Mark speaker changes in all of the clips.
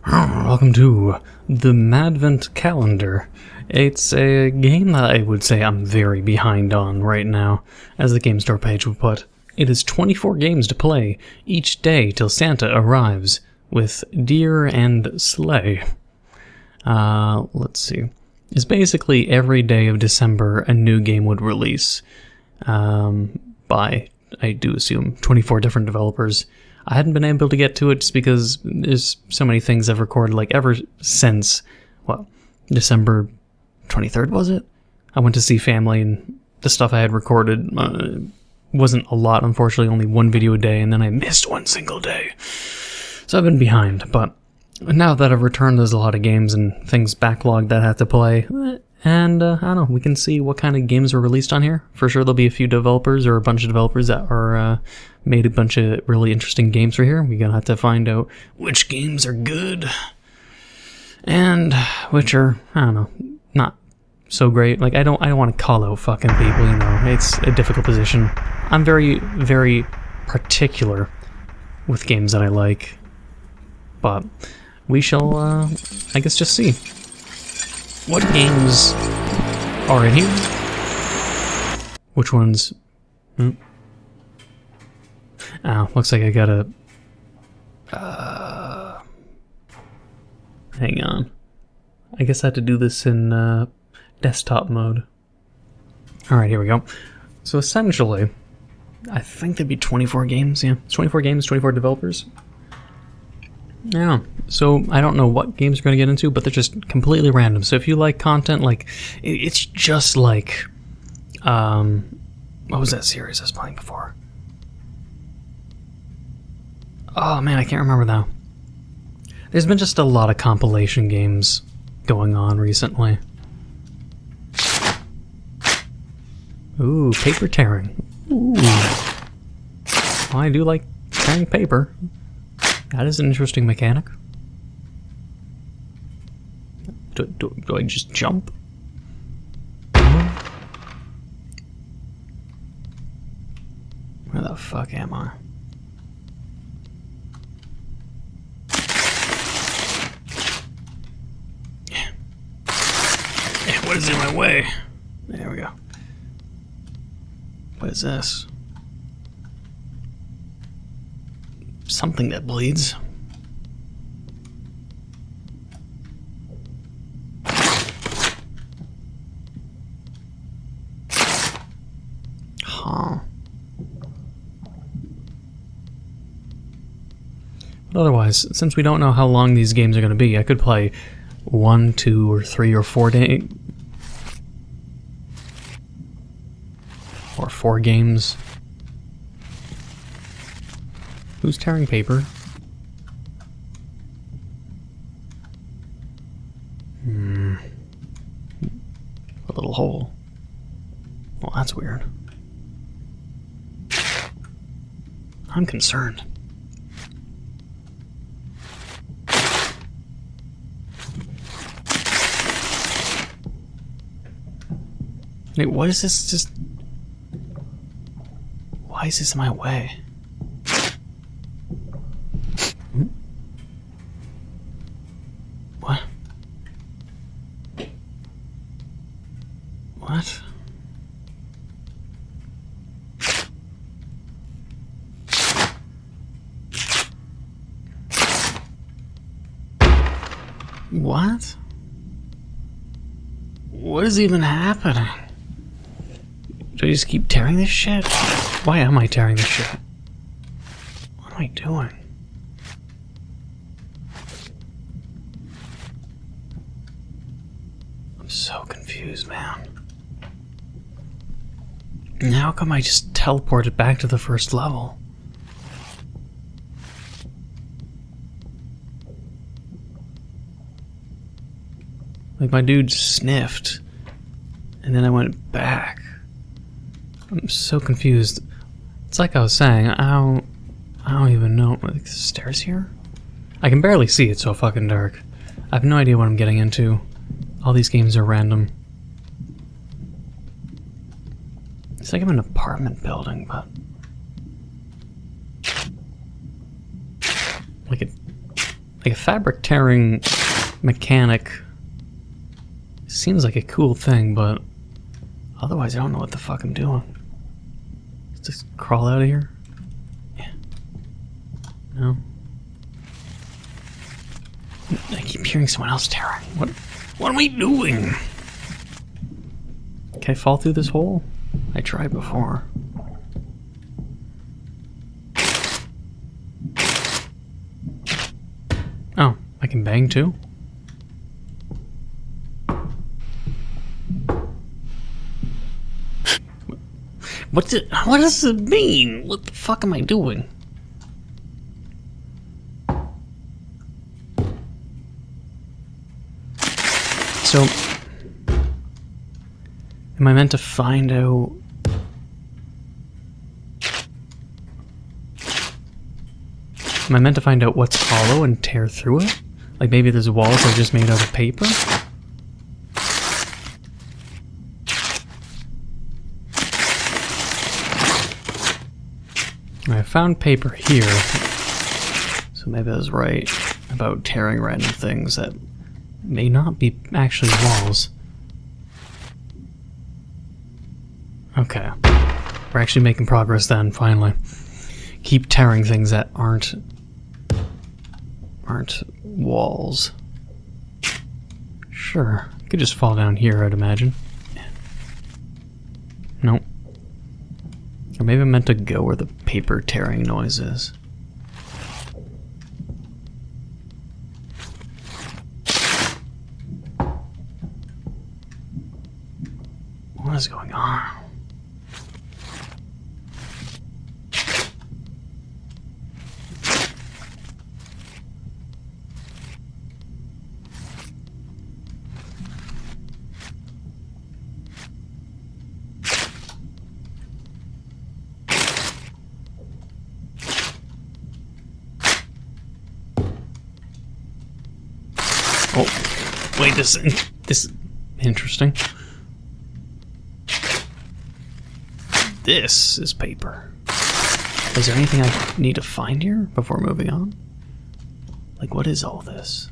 Speaker 1: Welcome to the Madvent Calendar. It's a game that I would say I'm very behind on right now, as the game store page would put. It is 24 games to play each day till Santa arrives with deer and sleigh. Let's see. It's basically every day of December a new game would release by, I do assume, 24 different developers. I hadn't been able to get to it just because there's so many things I've recorded, like ever since, December 23rd, was it? I went to see family and the stuff I had recorded wasn't a lot, unfortunately, only one video a day, and then I missed one single day. So I've been behind, but now that I've returned, there's a lot of games and things backlogged that I have to play, and I don't know, we can see what kind of games are released on here. For sure there'll be a few developers or a bunch of developers that are made a bunch of really interesting games for here. We're gonna have to find out which games are good and which are, I don't know, not so great. Like, I don't want to call out fucking people, you know. It's a difficult position. I'm very, very particular with games that I like, but we shall, I guess, just see what games are in here. Which ones? Oh, looks like I gotta... hang on. I guess I had to do this in desktop mode. Alright, here we go. So essentially, I think there'd be 24 games, yeah. It's 24 games, 24 developers. Yeah, so I don't know what games we're going to get into, but they're just completely random. So if you like content, like, it's just like, what was that series I was playing before? Oh man, I can't remember now. There's been just a lot of compilation games going on recently. Ooh, paper tearing. Ooh. Well, I do like tearing paper. That is an interesting mechanic. Do I just jump? Where the fuck am I? What is in my way? There we go. What is this? Something that bleeds. Huh. But otherwise, since we don't know how long these games are going to be, I could play 1, 2, or 3, or 4 days. Or 4 games. Who's tearing paper? A little hole. Well, that's weird. I'm concerned. Wait, what is this? Just... why is this in my way? What? What? What? What is even happening? Do I just keep tearing this shit? Why am I tearing this shit? What am I doing? I'm so confused, man. And how come I just teleported back to the first level? Like, my dude sniffed, and then I went back. I'm so confused. It's like I was saying, I don't even know. Like, the stairs here? I can barely see, it's so fucking dark. I have no idea what I'm getting into. All these games are random. It's like I'm in an apartment building, but... like Like a fabric tearing mechanic seems like a cool thing, but otherwise I don't know what the fuck I'm doing. Let's just crawl out of here. Yeah. No. I keep hearing someone else tearing. What am I doing? Can I fall through this hole? I tried before. Oh, I can bang too? What does it mean? What the fuck am I doing? So, am I meant to find out... Am I meant to find out what's hollow and tear through it? Like maybe there's walls that are just made out of paper? I found paper here, so maybe I was right about tearing random things that may not be actually walls. Okay, we're actually making progress then, finally. Keep tearing things that aren't walls. Sure, I could just fall down here, I'd imagine. Nope. Or maybe I'm meant to go where the paper tearing noise is. What is going on? Oh, wait, this is interesting. This is paper. Is there anything I need to find here before moving on? Like, what is all this?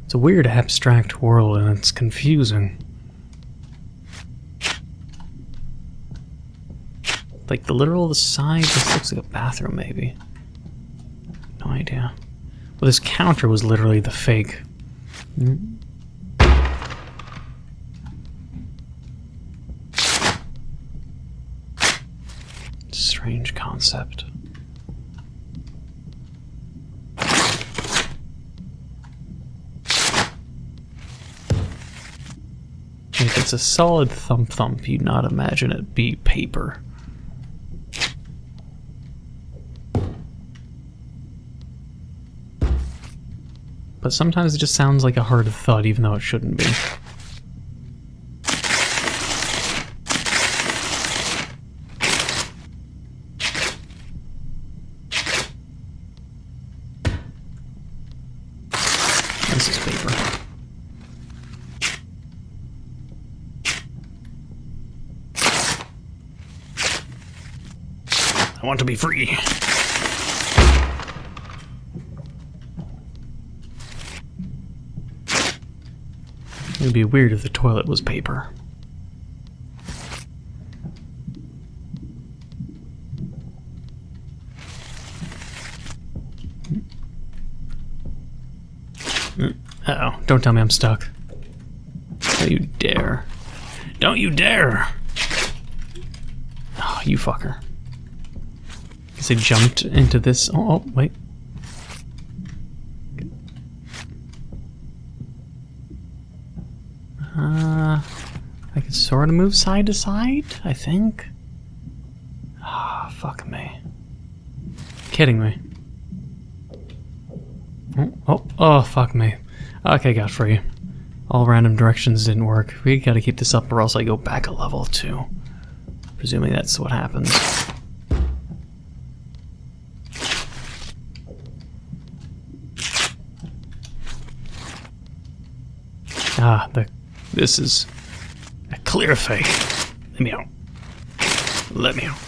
Speaker 1: It's a weird abstract world and it's confusing. Like, the literal side just looks like a bathroom, maybe. No idea. Well, this counter was literally the fake. Strange concept. If it's a solid thump, you'd not imagine it be paper. But sometimes it just sounds like a hard thud, even though it shouldn't be. This is paper. I want to be free. It would be weird if the toilet was paper. Uh-oh, don't tell me I'm stuck. Don't you dare. Don't you dare! Oh, you fucker. Guess I jumped into this. Oh, wait. I can sort of move side to side, I think. Ah, fuck me. Kidding me. Oh, fuck me. Okay, got free. All random directions didn't work. We gotta keep this up or else I go back a level too. Presuming that's what happens. Ah, this is a clear fake. Let me out. Let me out.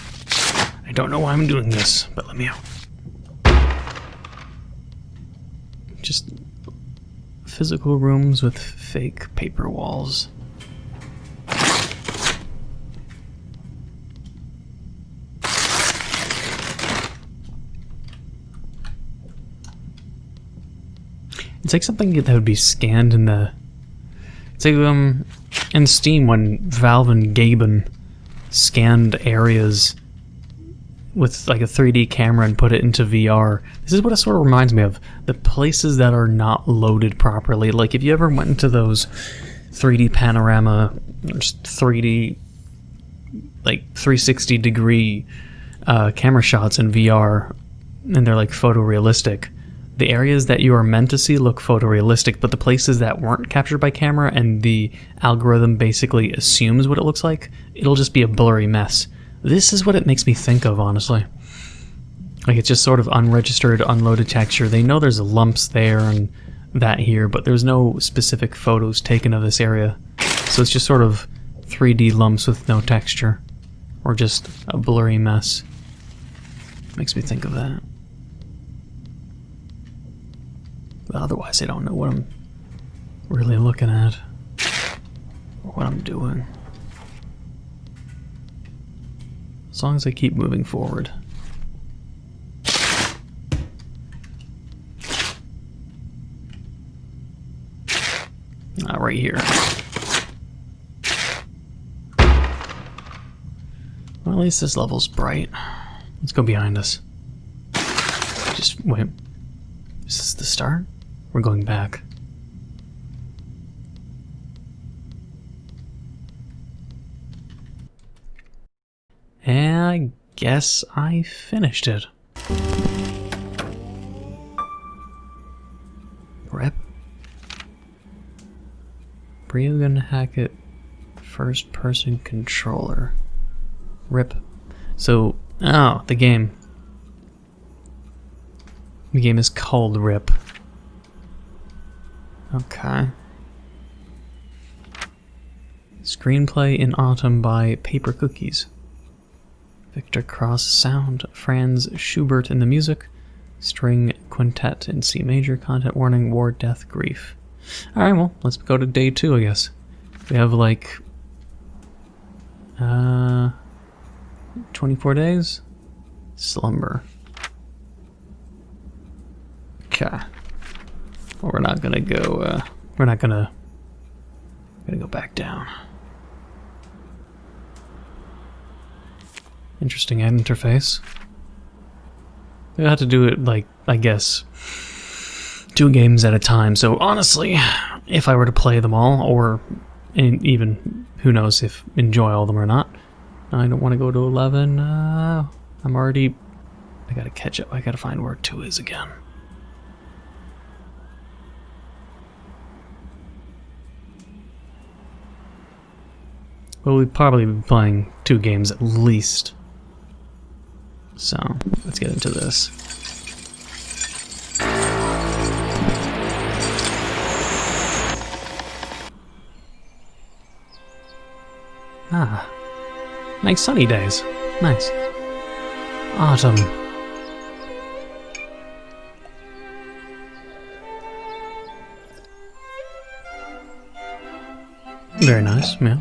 Speaker 1: I don't know why I'm doing this, but let me out. just physical rooms with fake paper walls. It's like something that would be scanned in the... It's like in Steam when Valve and Gaben scanned areas with like a 3D camera and put it into VR. This is what it sort of reminds me of. The places that are not loaded properly. Like if you ever went into those 3D panorama, just 3D, like 360 degree camera shots in VR, and they're like photorealistic. The areas that you are meant to see look photorealistic, but the places that weren't captured by camera and the algorithm basically assumes what it looks like, it'll just be a blurry mess. This is what it makes me think of, honestly. Like it's just sort of unregistered, unloaded texture. They know there's lumps there and that here, but there's no specific photos taken of this area. So it's just sort of 3D lumps with no texture, or just a blurry mess. Makes me think of that. But otherwise, I don't know what I'm really looking at, or what I'm doing. As long as I keep moving forward. Right here. Well, at least this level's bright. Let's go behind us. Just wait. Is this the start? We're going back. And I guess I finished it. Rep. Ryogun Hackett first person controller. RIP. So, oh, the game. The game is called RIP. Okay. Screenplay in Autumn by Paper Cookies. Victor Cross sound, Franz Schubert in the music, string quintet in C major, content warning, war, death, grief. Alright, well, let's go to day 2, I guess. We have like 24 days? Slumber. Okay. Well, we're not gonna go, we're not gonna go back down. Interesting ad interface. We have to do it, like, I guess, 2 games at a time. So honestly, if I were to play them all, or even, who knows, if enjoy all of them or not, I don't want to go to 11. I'm already, I gotta catch up. I gotta find where 2 is again. Well, we've probably been playing 2 games at least. So, let's get into this. Ah. Nice sunny days. Nice. Autumn. Very nice, yeah.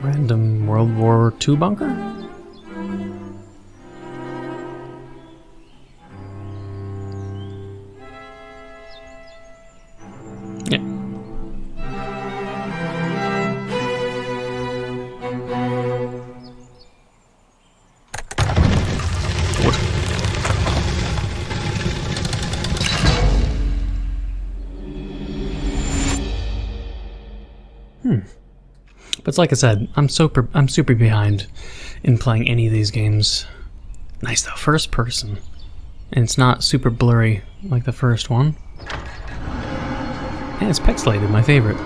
Speaker 1: Random World War II bunker? Yeah. What? But it's like I said, I'm super behind in playing any of these games. Nice though, first person. And it's not super blurry like the first one. And it's pixelated, my favorite.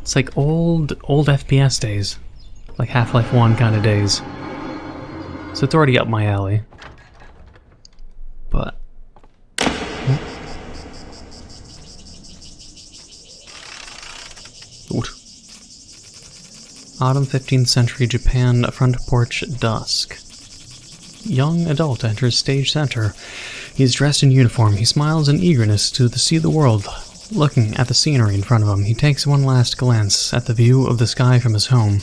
Speaker 1: It's like old FPS days. Like Half-Life 1 kind of days. So it's already up my alley. But Autumn 15th century Japan, front porch at dusk. Young adult enters stage center. He is dressed in uniform. He smiles in eagerness to see the world. Looking at the scenery in front of him, he takes one last glance at the view of the sky from his home.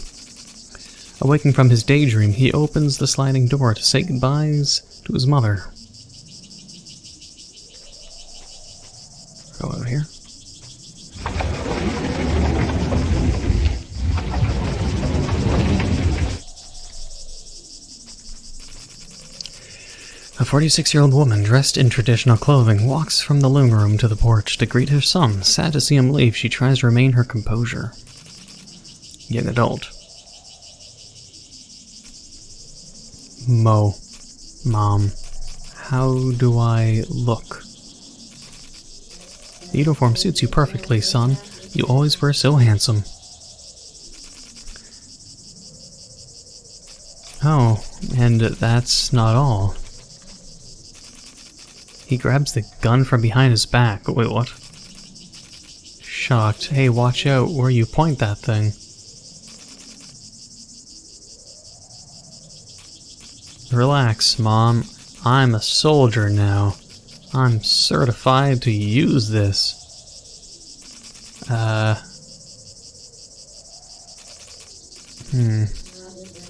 Speaker 1: Awaking from his daydream, he opens the sliding door to say goodbyes to his mother. Go over here. A 46-year-old woman dressed in traditional clothing walks from the living room to the porch to greet her son. Sad to see him leave, she tries to remain her composure. Young adult. Mom, how do I look? The uniform suits you perfectly, son. You always were so handsome. Oh, and that's not all. He grabs the gun from behind his back. Wait, what? Shocked. Hey, watch out where you point that thing. Relax, Mom. I'm a soldier now. I'm certified to use this.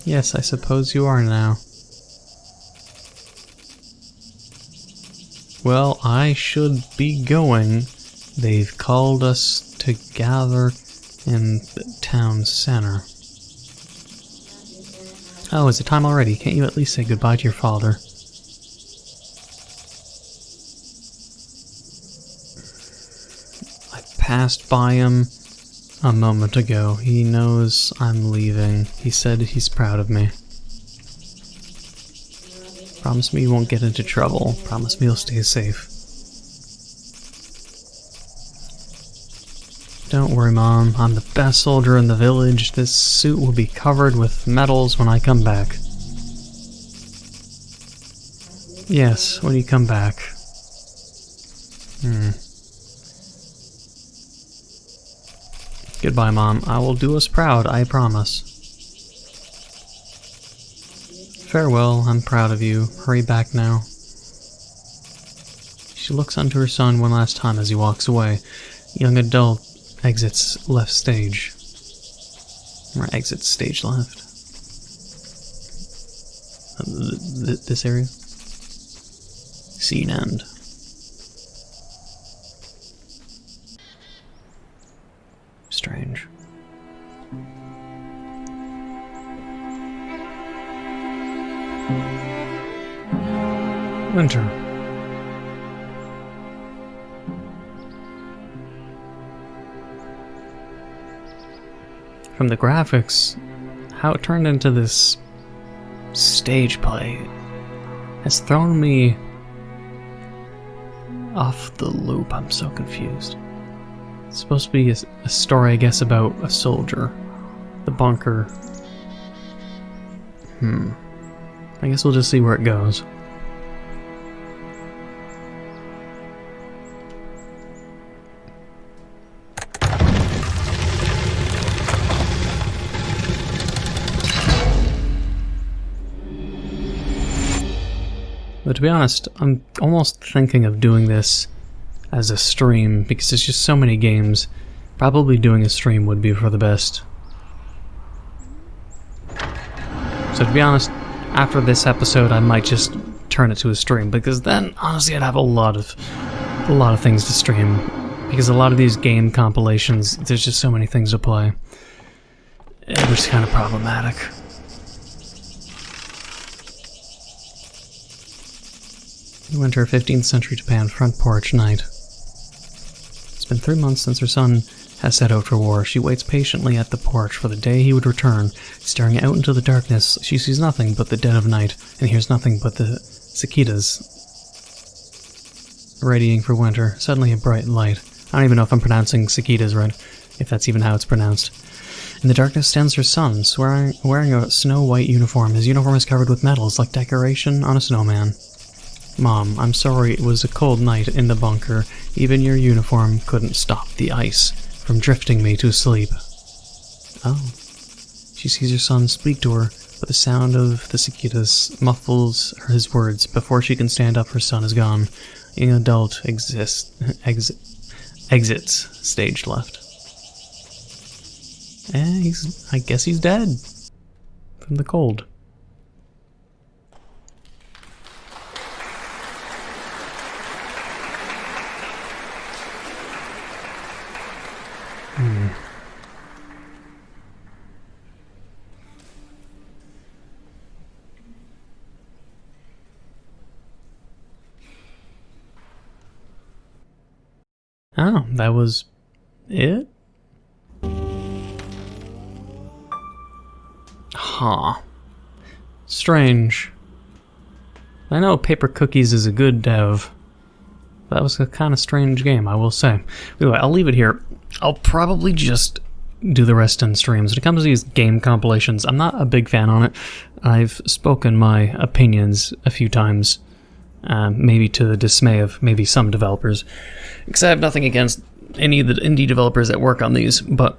Speaker 1: Yes, I suppose you are now. Well, I should be going. They've called us to gather in the town center. Oh, is it time already? Can't you at least say goodbye to your father? I passed by him a moment ago. He knows I'm leaving. He said he's proud of me. Promise me you won't get into trouble. Promise me you'll stay safe. Don't worry, Mom. I'm the best soldier in the village. This suit will be covered with medals when I come back. Yes, when you come back. Goodbye, Mom. I will do us proud, I promise. Farewell, I'm proud of you. Hurry back now. She looks onto her son one last time as he walks away. Young adult exits left stage. Or exits stage left. This area? Scene end. Strange. Winter. From the graphics, how it turned into this stage play has thrown me off the loop. I'm so confused. It's supposed to be a story, I guess, about a soldier. The bunker. I guess we'll just see where it goes. But to be honest, I'm almost thinking of doing this as a stream, because there's just so many games. Probably doing a stream would be for the best. So to be honest, after this episode I might just turn it to a stream, because then honestly I'd have a lot of things to stream. Because a lot of these game compilations, there's just so many things to play. It was kind of problematic. Winter, 15th century Japan, front porch, night. It's been 3 months since her son has set out for war. She waits patiently at the porch for the day he would return. Staring out into the darkness, she sees nothing but the dead of night, and hears nothing but the cicadas readying for winter. Suddenly a bright light. I don't even know if I'm pronouncing cicadas right, if that's even how it's pronounced. In the darkness stands her son, wearing a snow-white uniform. His uniform is covered with medals, like decoration on a snowman. Mom, I'm sorry it was a cold night in the bunker. Even your uniform couldn't stop the ice from drifting me to sleep. Oh. She sees her son speak to her, but the sound of the cicadas muffles his words. Before she can stand up, her son is gone. A young adult exits stage left. And I guess he's dead. From the cold. Oh, that was it? Huh. Strange. I know Paper Cookies is a good dev. That was a kind of strange game, I will say. Anyway, I'll leave it here. I'll probably just do the rest in streams. When it comes to these game compilations, I'm not a big fan on it. I've spoken my opinions a few times. Maybe to the dismay of maybe some developers. Because I have nothing against any of the indie developers that work on these, but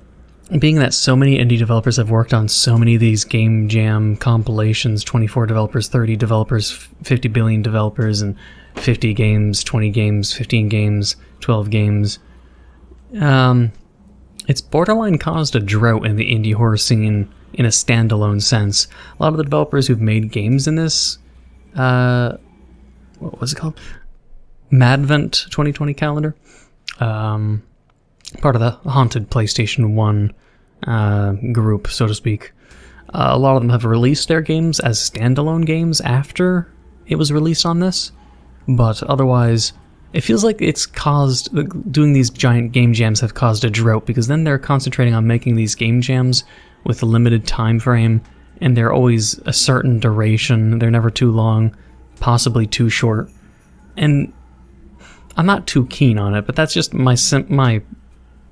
Speaker 1: being that so many indie developers have worked on so many of these game jam compilations, 24 developers, 30 developers, 50 billion developers, and 50 games, 20 games, 15 games, 12 games, it's borderline caused a drought in the indie horror scene in a standalone sense. A lot of the developers who've made games in this, what was it called? Madvent 2020 Calendar. Part of the Haunted PlayStation 1 group, so to speak. A lot of them have released their games as standalone games after it was released on this, but otherwise, it feels like it's caused, doing these giant game jams have caused a drought, because then they're concentrating on making these game jams with a limited time frame, and they're always a certain duration, they're never too long, possibly too short, and I'm not too keen on it, but that's just my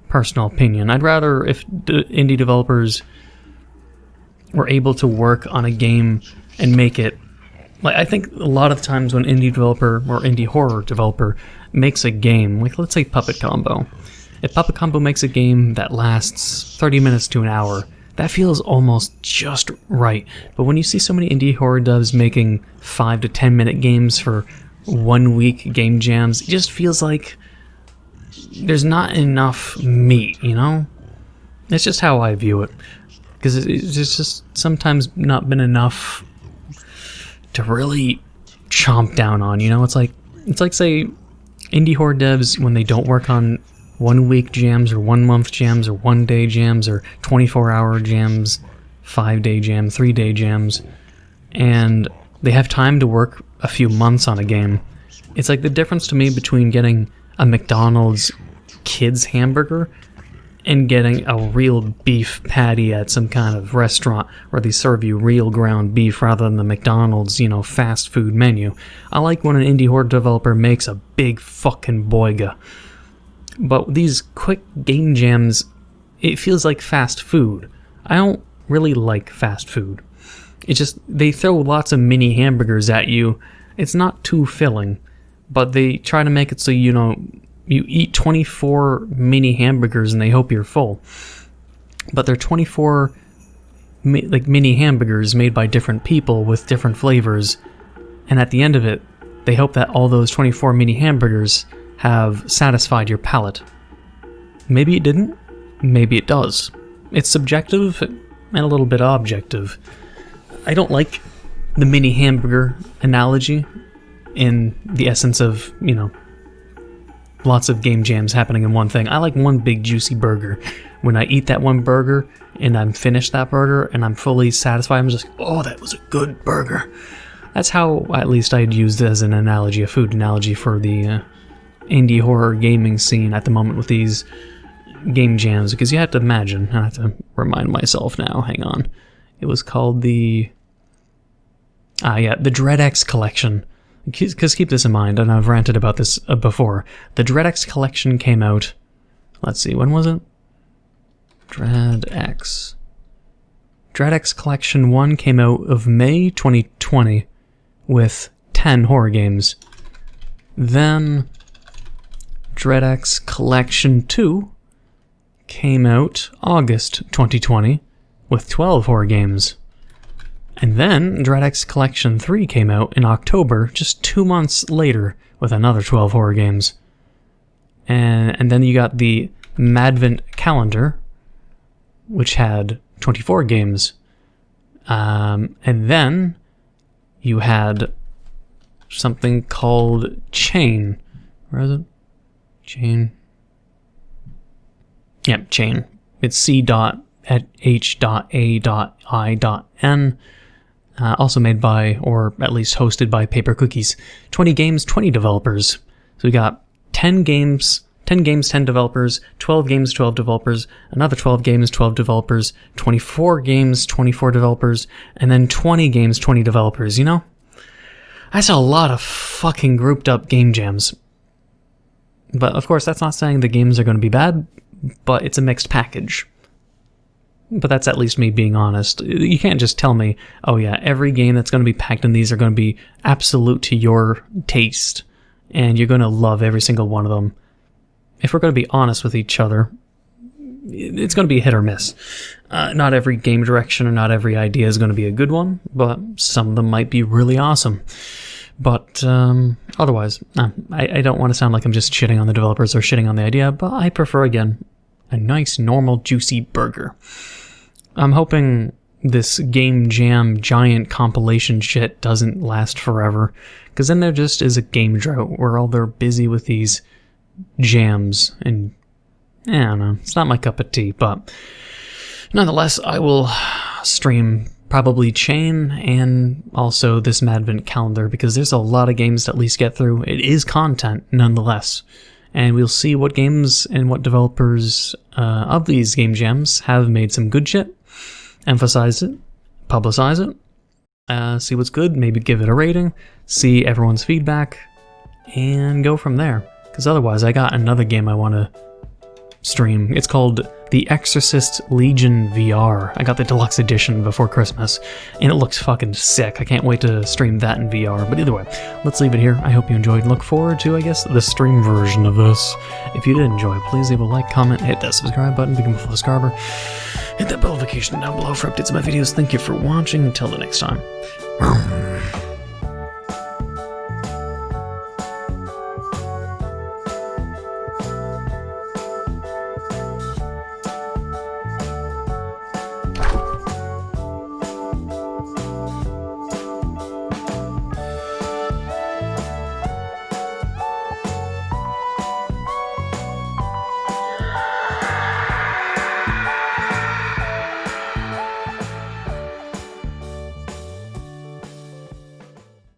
Speaker 1: personal opinion. I'd rather if indie developers were able to work on a game and make it, like, I think a lot of times when indie developer or indie horror developer makes a game, like let's say Puppet Combo, if Puppet Combo makes a game that lasts 30 minutes to an hour, that feels almost just right. But when you see so many indie horror devs making 5 to 10 minute games for 1 week game jams, it just feels like there's not enough meat, you know? It's just how I view it. Because it's just sometimes not been enough to really chomp down on, you know? It's like say indie horror devs, when they don't work on 1 week jams or 1 month jams or 1 day jams or 24-hour jams, 5-day jam, 3-day jams, and they have time to work a few months on a game. It's like the difference to me between getting a McDonald's kids hamburger and getting a real beef patty at some kind of restaurant where they serve you real ground beef rather than the McDonald's, you know, fast food menu. I like when an indie horror developer makes a big fucking boiga. But these quick game jams, it feels like fast food. I don't really like fast food. It's just, they throw lots of mini hamburgers at you. It's not too filling, but they try to make it so, you know, you eat 24 mini hamburgers and they hope you're full. But they're 24 mini hamburgers made by different people with different flavors, and at the end of it, they hope that all those 24 mini hamburgers have satisfied your palate. Maybe it didn't, maybe it does. It's subjective and a little bit objective. I don't like the mini hamburger analogy in the essence of, you know, lots of game jams happening in one thing. I like one big juicy burger. When I eat that one burger and I'm finished that burger and I'm fully satisfied, I'm just, oh, that was a good burger. That's how at least I'd use this as an analogy, a food analogy for the indie horror gaming scene at the moment with these game jams, because you have to imagine, I have to remind myself now, hang on. It was called the DreadX Collection. Because keep this in mind, and I've ranted about this before. The DreadX Collection came out, let's see, when was it? DreadX Collection 1 came out of May 2020 with 10 horror games. Then DreadX Collection 2 came out August 2020 with 12 horror games. And then DreadX Collection 3 came out in October, just 2 months later, with another 12 horror games. And then you got the Madvent Calendar, which had 24 games. And then you had something called Chain. Where is it? Chain. Yep, Chain. It's C.H.A.I.N. Also made by, or at least hosted by, Paper Cookies. 20 games, 20 developers. So we got 10 games, 10 developers, 12 games, 12 developers, another 12 games, 12 developers, 24 games, 24 developers, and then 20 games, 20 developers, you know? That's a lot of fucking grouped up game jams. But of course, that's not saying the games are going to be bad, but it's a mixed package. But that's at least me being honest. You can't just tell me, oh yeah, every game that's going to be packed in these are going to be absolute to your taste, and you're going to love every single one of them. If we're going to be honest with each other, it's going to be hit or miss. Not every game direction or not every idea is going to be a good one, but some of them might be really awesome. But otherwise, I don't want to sound like I'm just shitting on the developers or shitting on the idea, but I prefer, again, a nice, normal, juicy burger. I'm hoping this game jam giant compilation shit doesn't last forever, because then there just is a game drought where all they're busy with these jams, and I don't know, it's not my cup of tea, but nonetheless, I will stream probably Chain and also this Madvent Calendar, because there's a lot of games to at least get through. It is content, nonetheless. And we'll see what games and what developers of these game jams have made some good shit, emphasize it, publicize it, see what's good, maybe give it a rating, see everyone's feedback, and go from there. Because otherwise, I got another game I want to stream. It's called The Exorcist Legion VR. I got the deluxe edition before Christmas, and it looks fucking sick. I can't wait to stream that in VR. But either way, let's leave it here. I hope you enjoyed. Look forward to, I guess, the stream version of this. If you did enjoy, please leave a like, comment, hit that subscribe button, become a full subscriber. Hit that bell notification down below for updates on my videos. Thank you for watching. Until the next time.